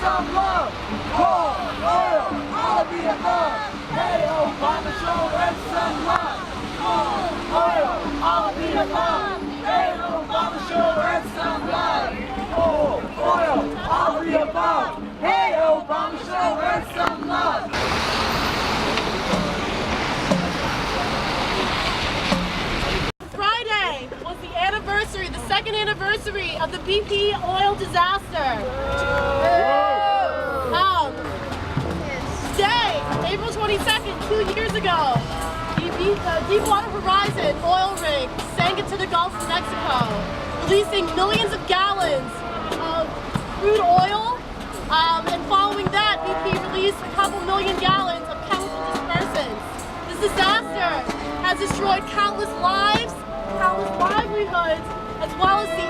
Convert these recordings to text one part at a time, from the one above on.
some love. Coal, oil, all of the above. Hey, Obama, show us some love. Coal, oil, all of the above. Hey, Obama, show us some love. Coal, oil, all of the above. Hey, Obama, show us some love. Friday was the anniversary, the second anniversary of the BP oil disaster. Today, April 22nd, 2 years ago, the Deepwater Horizon oil rig sank into the Gulf of Mexico, releasing millions of gallons of crude oil, and following that, BP released a couple million gallons of chemical dispersants. This disaster has destroyed countless lives, countless livelihoods, as well as the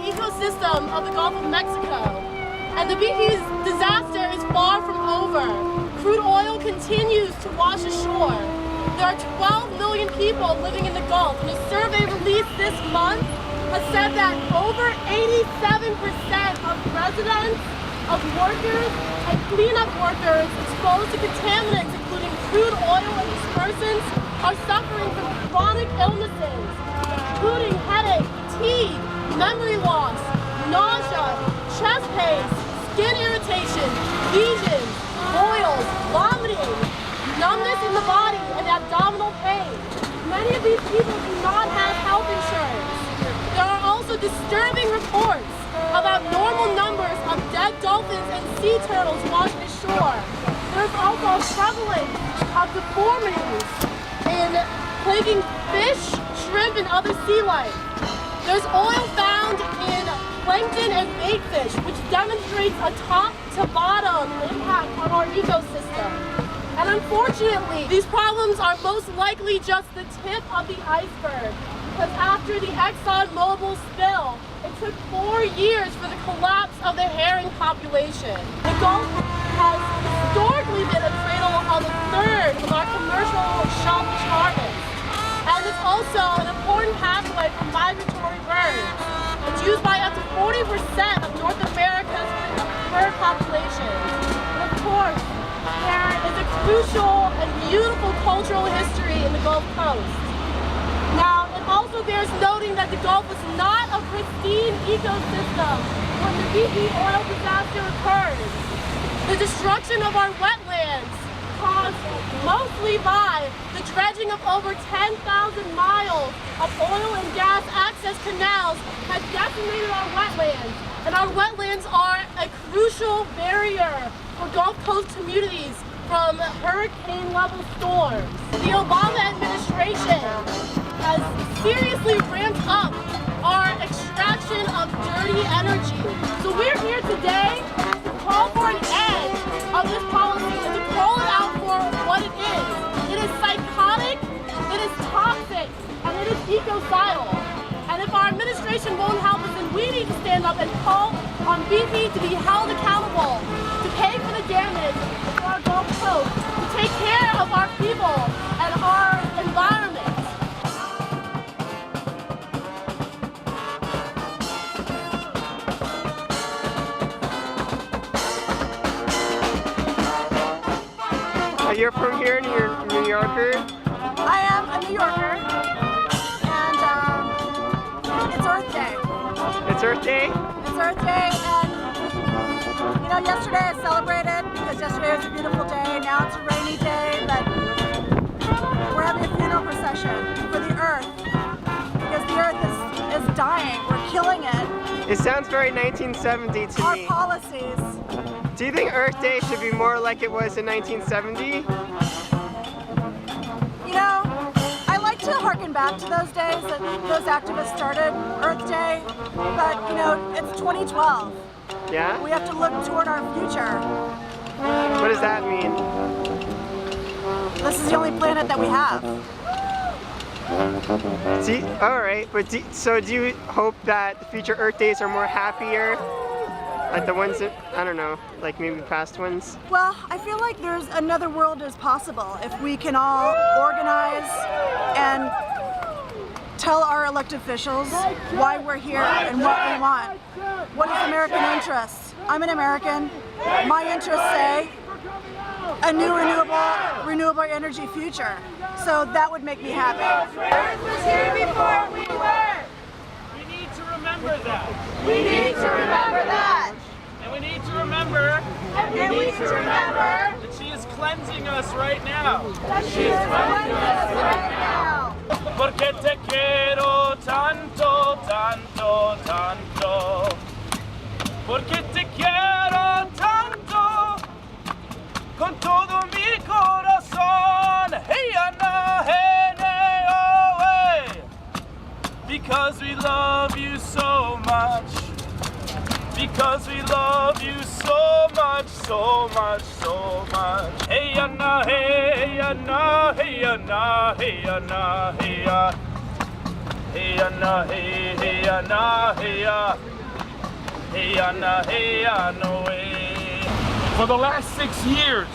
ecosystem of the Gulf of Mexico. And the BP disaster is far from over. Crude oil continues to wash ashore. There are 12 million people living in the Gulf, and a survey released this month has said that over 87% of residents, of workers, and cleanup workers exposed to contaminants, including crude oil and dispersants, are suffering from chronic illnesses, including headache, fatigue, memory loss, nausea, chest pains, skin irritation, lesions, boils, vomiting, numbness in the body, and abdominal pain. Many of these people do not have health insurance. There are also disturbing reports of abnormal numbers of dead dolphins and sea turtles washed ashore. There's also a prevalence of deformities in plaguing fish, shrimp, and other sea life. There's oil found in plankton and bait fish, which demonstrates a top-to-bottom impact on our ecosystem. And unfortunately, these problems are most likely just the tip of the iceberg, because after the ExxonMobil spill, it took 4 years for the collapse of the herring population. The Gulf has historically been a cradle of a third of our commercial shellfish harvest. And it's also an important pathway for migratory birds. It's used by up to 40% of North America's bird population. And of course, there is a crucial and beautiful cultural history in the Gulf Coast. Now, it also bears noting that the Gulf was not a pristine ecosystem when the BP oil disaster occurred. The destruction of our wetlands, caused mostly by the dredging of over 10,000 miles of oil and gas access canals, has decimated our wetlands. And our wetlands are a crucial barrier for Gulf Coast communities from hurricane-level storms. The Obama administration has seriously ramped up our extraction of dirty energy. So we're here today to call for an end of this policy and to call it out for what it is. It is psychotic, it is toxic, and it is ecocidal. And if our administration won't help us, then we need to stand up and call on BP to be held accountable, to pay for the damage to our Gulf Coast, to take care of our people and our environment. You're from here, and you're a New Yorker? I am a New Yorker, and it's Earth Day. It's Earth Day? It's Earth Day, and you know, yesterday I celebrated because yesterday was a beautiful day. Now it's a rainy day, but we're having a funeral procession for the Earth because the Earth is dying. We're killing it. It sounds very 1970 to Our me. policies. Do you think Earth Day should be more like it was in 1970? You know, I like to harken back to those days that those activists started Earth Day, but you know, it's 2012. Yeah? We have to look toward our future. What does that mean? This is the only planet that we have. Alright, but so do you hope that future Earth Days are more happier? Like the ones that, I don't know, like maybe past ones? Well, I feel like there's another world is possible if we can all organize and tell our elected officials why we're here and what we want. What is American interests? I'm an American. My interests say a new renewable energy future. So that would make me happy. Earth was here before we were. We need to remember that. We need to remember that. And we need to remember that she is cleansing us right now. She is cleansing us right now. Porque te quiero tanto, tanto, tanto. Porque te quiero tanto. Con todo mi corazón. Hey, Anna, hey, nay, oh, hey. Because we love you so much. Because we love you so much, so much, so much. Hey, Anna, hey, Anna, hey, Anna, hey, Anna, hey, hey, Anna, hey, hey, Anna, hey, hey, Anna, hey, Anna, hey. For the last 6 years,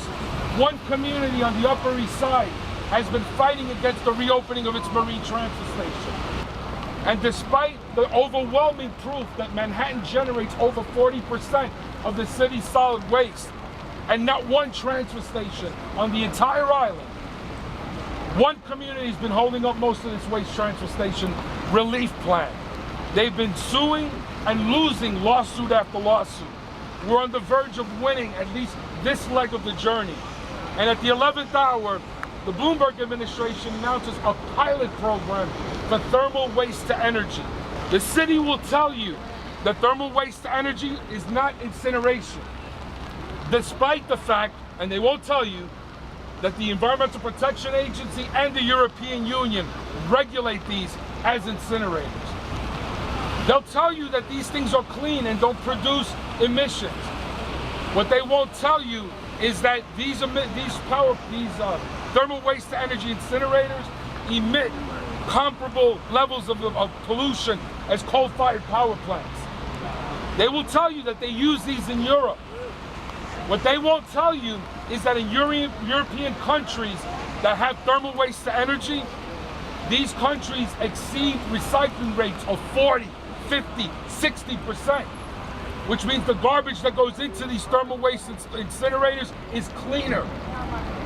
one community on the Upper East Side has been fighting against the reopening of its marine transfer station. And despite the overwhelming proof that Manhattan generates over 40% of the city's solid waste, and not one transfer station on the entire island, one community has been holding up most of this waste transfer station relief plan. They've been suing and losing lawsuit after lawsuit. We're on the verge of winning at least this leg of the journey. And at the 11th hour, the Bloomberg administration announces a pilot program for thermal waste to energy. The city will tell you that thermal waste to energy is not incineration, despite the fact, and they won't tell you, that the Environmental Protection Agency and the European Union regulate these as incinerators. They'll tell you that these things are clean and don't produce emissions. What they won't tell you is that these thermal waste to energy incinerators emit comparable levels of pollution as coal-fired power plants. They will tell you that they use these in Europe. What they won't tell you is that in European countries that have thermal waste to energy, these countries exceed recycling rates of 40, 50, 60%, which means the garbage that goes into these thermal waste incinerators is cleaner,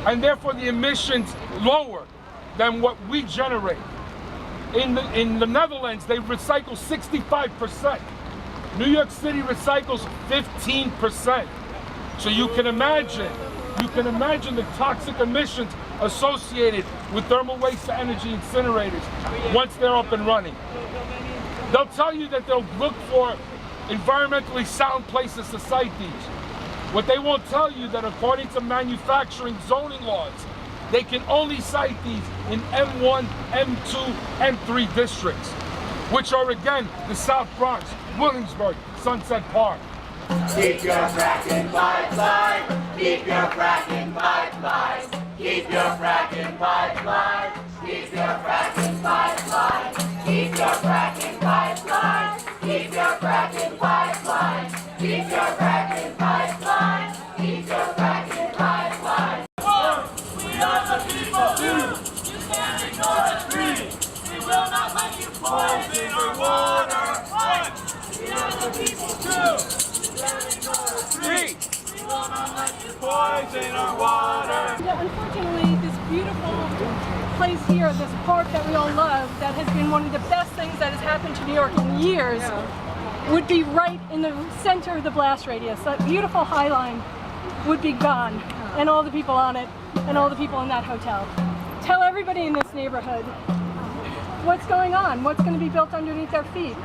and therefore the emissions lower than what we generate. In the Netherlands, they recycle 65%. New York City recycles 15%. So you can imagine the toxic emissions associated with thermal waste to energy incinerators once they're up and running. They'll tell you that they'll look for environmentally sound places to site these. What they won't tell you that according to manufacturing zoning laws, they can only site these in M1, M2, M3 districts, which are again the South Bronx, Williamsburg, Sunset Park. Keep your fracking pipeline. Keep your fracking pipeline. Keep your fracking pipeline. Keep your fracking pipeline. Keep your fracking pipeline. Keep your fracking pipeline. Keep your fracking pipeline. Keep your fracking pipeline. We are the people. You can't ignore us. We will not let you poison our water. We are the people. Poison our water. Unfortunately, this beautiful place here, this park that we all love, that has been one of the best things that has happened to New York in years, would be right in the center of the blast radius. That beautiful High Line would be gone, and all the people on it, and all the people in that hotel. Tell everybody in this neighborhood what's going on, what's going to be built underneath their feet.